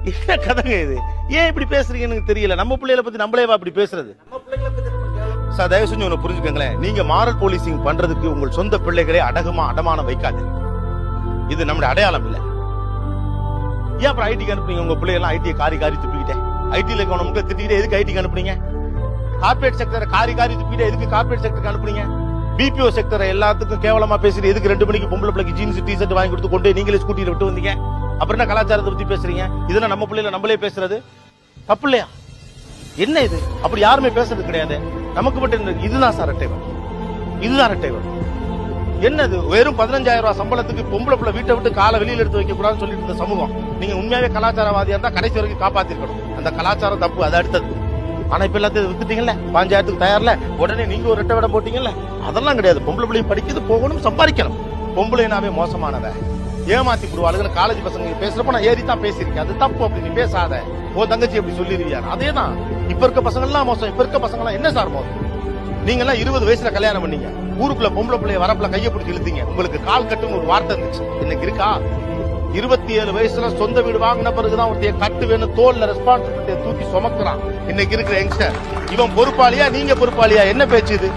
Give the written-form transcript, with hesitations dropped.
என்ன கதைங்க இது? ஏன் இப்படி பேசுறீங்கன்னு எனக்கு தெரியல. நம்ம பிள்ளைகளை பத்தி நம்மளேவா அப்படி பேசுறது? சார் தயவு செஞ்சு ஒண்ணு புரிஞ்சுக்கங்களேன். நீங்க மாரல் போலீசிங் பண்றதுக்கு உங்கள் சொந்த பிள்ளைகளே அடமானம் வைக்காது. இது நம்முடைய அடையாளம் இல்ல. ஏன் அப்புறம் ஐடிக்கு அனுப்புறீங்க? உங்க பிள்ளைகள் ஐடியை காரி துப்பிக்கிட்டேன், ஐடியில இருக்கவங்க திட்டிக்கிட்டே எதுக்கு ஐடிக்கு அனுப்புறீங்க? கார்பரேட் செக்டரை காரி துப்பிக்கிட்டே எதுக்கு கார்பரேட் செக்டருக்கு அனுப்புறீங்க? பிபிஓ செக்டரை எல்லாத்துக்கும் கேவலமா பேசுறீங்க. எதுக்கு 2 மணிக்கு பொம்பளை பிள்ளைக்கு ஜீன்ஸ் டிஷர்ட் வாங்கி கொடுத்து கொண்டு நீங்களே ஸ்கூட்டியில விட்டு வந்தீங்க? அப்புறம் என்ன கலாச்சாரத்தை பத்தி பேசுறீங்க? இதெல்லாம் நம்ம பிள்ளைல நம்மளே பேசுறது தப்பு இல்லையா? என்ன இது? அப்படி யாருமே பேசுறது கிடையாது. நமக்கு மட்டும் இதுதான் சார் அட்டைவர், இதுதான் அட்டைவர். என்னது? வெறும் 15,000 ரூபாய் சம்பளத்துக்கு பொம்பளை பிள்ளை வீட்டை விட்டு காலை வெளியில எடுத்து வைக்க கூடாதுன்னு சொல்லிட்டு இருந்த சமூகம், நீங்க உண்மையாவே கலாச்சாரவாதியா இருந்தா கடைசி வரைக்கும் காப்பாத்திருக்கணும். அந்த கலாச்சாரம் தப்பு, அது அடுத்தது. ஆனா இப்ப எல்லாத்தையும் வித்துட்டீங்கல்ல, 5,000க்கு தயார்ல, உடனே நீங்க ஒரு ரெட்டை விட போட்டீங்கல்ல. அதெல்லாம் கிடையாது. பொம்பளை பிள்ளையும் படிக்கிறது, போகணும், சம்பாதிக்கணும். பொம்பளைனாவே மோசமானவ, ஏமாத்தி விடுவாளுங்க. காலேஜ் பசங்க பேசுறப்ப நான் ஏறி தான் பேசியிருக்கேன். அது தப்பு, அப்படி நீ பேசாத. ஓ தங்கச்சி அப்படி சொல்லிருவியா? அதேதான் இப்ப இருக்க பசங்க எல்லாம் மோசம். இப்ப இருக்க பசங்க எல்லாம் என்ன சார் மோசம்? நீங்க எல்லாம் 20 வயசுல கல்யாணம் பண்ணீங்க, ஊருக்குள்ள பொம்பளை பிள்ளைய வரப்புல கையை பிடிச்சி இழுத்தீங்க. உங்களுக்கு கால் கட்டுன்னு ஒரு வார்த்தை இருந்துச்சு, இன்னைக்கு இருக்கா? 27 வயசுல சொந்த வீடு வாங்கின பிறகுதான் ஒருத்தைய கட்டு வேணும், தோல்ல ரெஸ்பான்சிபிலிட்டியை தூக்கி சுமக்குறான் இன்னைக்கு இருக்கிற யங்ஸ்டர். இவன் பொறுப்பாளியா, நீங்க பொறுப்பாளியா? என்ன பேச்சு இது?